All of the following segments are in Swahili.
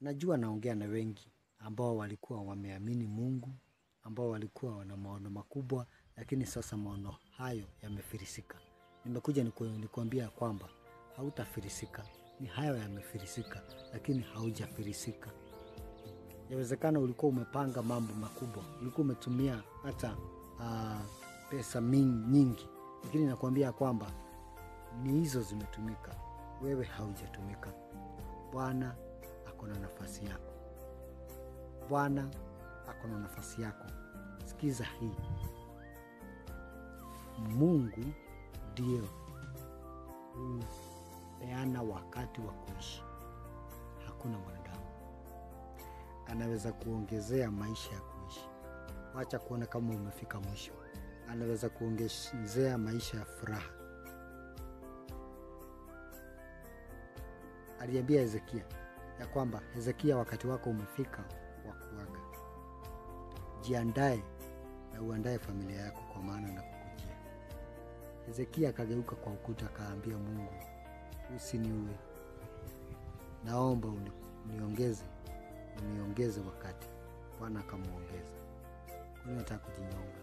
Najua naongea na wengi ambao walikuwa wameamini Mungu, ambao walikuwa wana maono makubwa, lakini sasa maono hayo yamefilisika. Nimekuja nikuambia kwamba hautafilisika. Ni hayo yamefilisika, lakini haujafilisika. Yawezekana ulikuwa umepanga mambo makubwa, ulikuwa umetumia hata pesa nyingi, lakini nakuambia kwamba ni hizo zimetumika, wewe haujatumika. Bwana akona nafasi yako. Bwana akona nafasi yako. Sikiza hii. Mungu ndio hupeana wakati wa kuishi. Hakuna mwanadamu anaweza kuongezea maisha ya kuishi. Wacha kuona kama umefika mwisho. Anaweza kuongezea maisha ya furaha. Aliambia Hezekia ya kwamba Hezekia, wakati wako umefika wa kuaga. Jiandae na uandae familia yako, kwa maana na kukujia. Hezekia akageuka kwa ukuta akaambia Mungu, usiniue. Naomba uniongeze wakati. Bwana akamuongeza. Kwa nini unataka kujinyonga?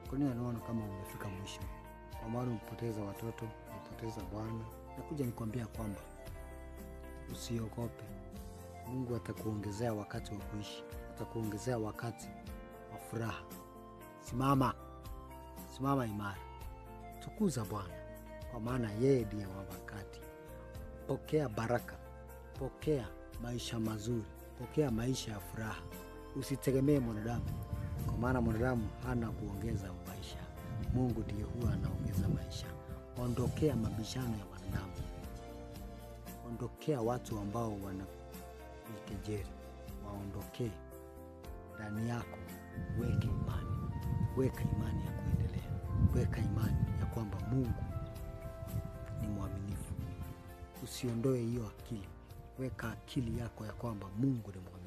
Kwa nini unaona kama umefika mwisho? Kwa maana umepoteza watoto, umepoteza Bwana. Nakuja nikwambia kwamba usiogope. Mungu atakuongezea wakati wa kuishi. Atakuongezea wakati wa furaha. Simama imara. Tukuza Bwana, kwa maana yeye ndiye wa wakati. Pokea baraka. Pokea maisha mazuri. Pokea maisha ya furaha. Usitegemee mwanadamu, kwa maana mwanadamu hana kuongeza maisha. Mungu ndiye huwa anaongeza maisha. Ondokea mabishano ya wanadamu. Ondokea watu ambao wanakejeli. Waondokee. Ndani yako weke imani. Weka imani ya kuendelea. Weka imani ya kwamba Mungu ni mwaminifu. Usiondoe hiyo akili. Weka akili yako ya kwamba Mungu ni mwaminifu.